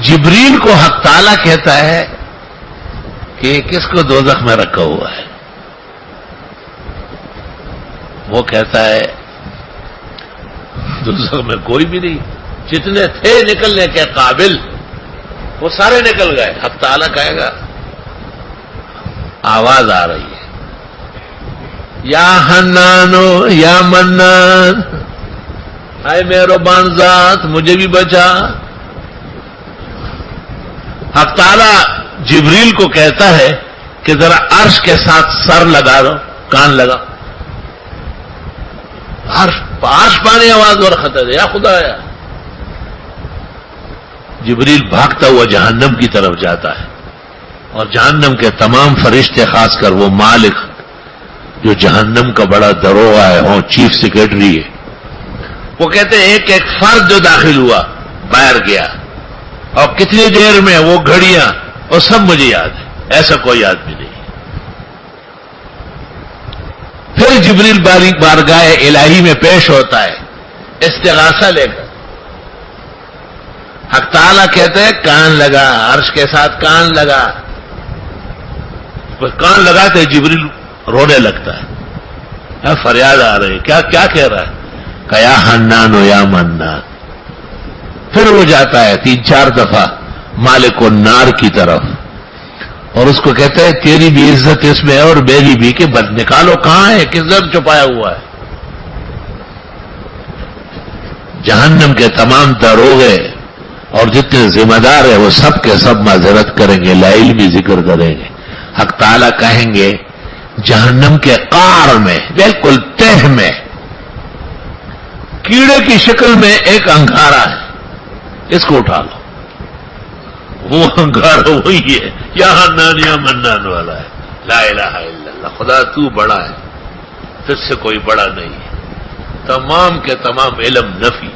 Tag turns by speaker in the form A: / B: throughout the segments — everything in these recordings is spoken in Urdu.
A: جبریل کو حق تعالیٰ کہتا ہے کہ کس کو دوزخ میں رکھا ہوا ہے؟ وہ کہتا ہے دوزخ میں کوئی بھی نہیں، جتنے تھے نکلنے کے قابل وہ سارے نکل گئے۔ حق تعالیٰ کہے گا، آواز آ رہی ہے، یا حنانو یا منان، اے مہربان ذات مجھے بھی بچا۔ حق تعالیٰ جبریل کو کہتا ہے کہ ذرا عرش کے ساتھ سر لگا دو، کان لگا، عرش پانی آواز اور خطر ہے، یا خدا ہے۔ جبریل بھاگتا ہوا جہنم کی طرف جاتا ہے، اور جہنم کے تمام فرشتے، خاص کر وہ مالک جو جہنم کا بڑا دروغہ ہے اور چیف سیکرٹری ہے، وہ کہتے ہیں ایک ایک فرد جو داخل ہوا باہر گیا، اور کتنی دیر میں وہ گھڑیاں، اور سب مجھے یاد ہے، ایسا کوئی آدمی نہیں۔ پھر جبریل بارگاہ الہی میں پیش ہوتا ہے استغاثہ لے کر۔ حق تعالیٰ کہتے ہیں کان لگا، عرش کے ساتھ کان لگا، کان لگاتے جبریل رونے لگتا ہے، فریاد آ رہی ہے، کیا کہہ رہا ہے؟ کہ یا حنان و یا منان۔ پھر وہ جاتا ہے 3-4 دفعہ مالک النار کی طرف، اور اس کو کہتا ہے تیری بھی عزت اس میں ہے اور میری بھی، کہ بد نکالو کہاں ہے، کس طرف چھپایا ہوا ہے۔ جہنم کے تمام داروغے اور جتنے ذمہ دار ہیں وہ سب کے سب معذرت کریں گے، لا علمی ذکر کریں گے۔ حق تعالیٰ کہیں گے جہنم کے قعر میں، بالکل تہ میں، کیڑے کی شکل میں ایک انگارہ ہے، اس کو اٹھا لو۔ وہ انگارہ وہی ہے، یا حنان یا منان والا ہے، لا الہ الا اللہ۔ خدا تو بڑا ہے، تجھ سے کوئی بڑا نہیں ہے۔ تمام کے تمام علم نفی،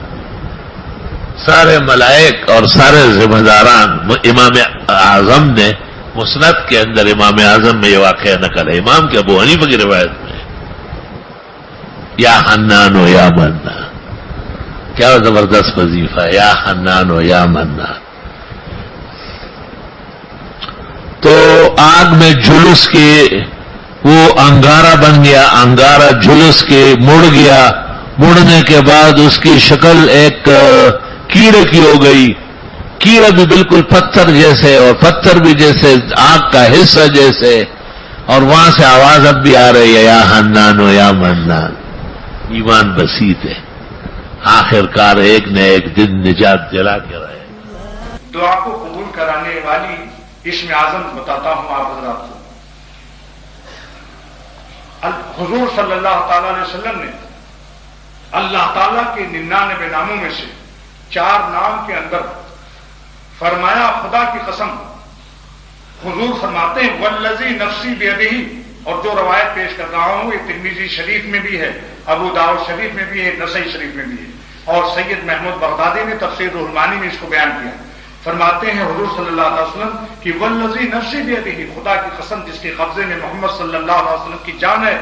A: سارے ملائک اور سارے ذمہ داران۔ امام اعظم نے مسند کے اندر، امام اعظم میں یہ واقعہ نقل ہے، امام کے ابو حنیفہ کی روایت میں، یا حنان و یا منان۔ کیا زبردست وظیفہ ہے، یا حنان و یا منان۔ تو آگ میں جلوس کے وہ انگارہ بن گیا، انگارہ جلوس کے مڑ گیا، مڑنے کے بعد اس کی شکل ایک کیڑے کی ہو گئی، کیڑا بھی بالکل پتھر جیسے، اور پتھر بھی جیسے آگ کا حصہ جیسے، اور وہاں سے آواز اب بھی آ رہی ہے، یا حنان و یا منان۔ ایمان بسیط ہے، آخر کار ایک نہ ایک دن نجات دلا کے رہے۔
B: دعا کو قبول کرانے والی اسم اعظم بتاتا ہوں آپ حضرات کو۔ حضور صلی اللہ تعالی علیہ وسلم نے اللہ تعالیٰ کے 99 ناموں میں سے 4 نام کے اندر فرمایا، خدا کی قسم، حضور فرماتے ہیں والذی نفسی بیدہ، اور جو روایت پیش کر رہا ہوں یہ ترمذی شریف میں بھی ہے، ابو داؤد شریف میں بھی ہے، نسائی شریف میں بھی ہے، اور سید محمود بغدادی نے تفسیر روح المعانی میں اس کو بیان کیا۔ فرماتے ہیں حضور صلی اللہ علیہ وسلم کہ والذی نفسی بیدہ، خدا کی قسم جس کے قبضے میں محمد صلی اللہ علیہ وسلم کی جان ہے،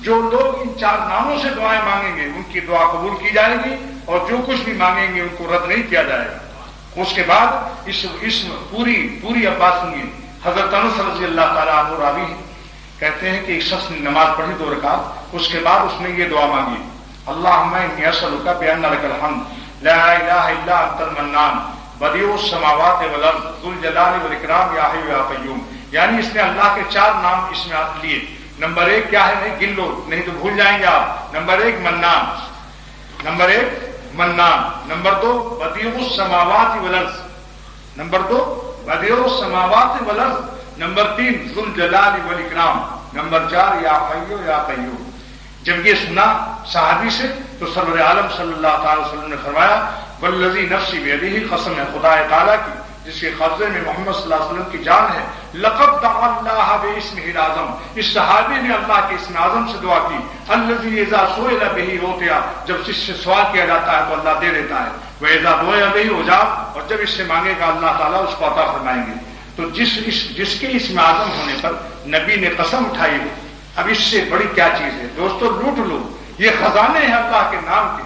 B: جو لوگ ان 4 ناموں سے دعائیں مانگیں گے ان کی دعا قبول کی جائے گی، اور جو کچھ بھی مانگیں گے ان کو رد نہیں کیا جائے گا۔ اس کے بعد اس پوری اب بات سنیے۔ حضرت انس رضی اللہ تعالیٰ عنہ راوی کہتے ہیں کہ ایک شخص نے نماز پڑھی 2 رکعت، اس کے بعد اس نے یہ دعا مانگی، اللہم انی اسألک بأن لک الحمد لا الہ الا انت المنان بدیع السماوات والارض ذو الجلال والاکرام یا حی یا قیوم۔ یعنی اس نے اللہ کے 4 نام اس میں لیے۔ نمبر 1 کیا ہے، نہیں گن لو نہیں تو بھول جائیں گے آپ۔ نمبر 1 منان، نمبر 1 منان، نمبر 2 بدیع السماوات والارض، نمبر 2 بدیع السماوات والارض، نمبر 3 ذو الجلال والاکرام، نمبر 4 یا حی یا قیوم۔ جب یہ سنا صحابی سے تو سرور عالم صلی اللہ تعالی وسلم نے فرمایا والذی نفسی بیدہ، قسم ہے خدا تعالیٰ کی جس کے قبضے میں محمد صلی اللہ علیہ وسلم کی جان ہے، لقد دعا اللہ باسمہ الاعظم، اس صحابی نے اللہ کے اسم اعظم سے دعا کی، الذی اذا سئل بہ اعطی، جب اس سے سوال کیا جاتا ہے تو اللہ دے دیتا ہے، واذا دعی بہ اجاب، اور جب اس سے مانگے گا اللہ تعالیٰ اس کو عطا فرمائیں گے۔ تو جس کے اسم اعظم ہونے پر نبی نے قسم اٹھائی، اب اس سے بڑی کیا چیز ہے دوستو، لوٹ لو، یہ خزانے ہیں اللہ کے نام کے۔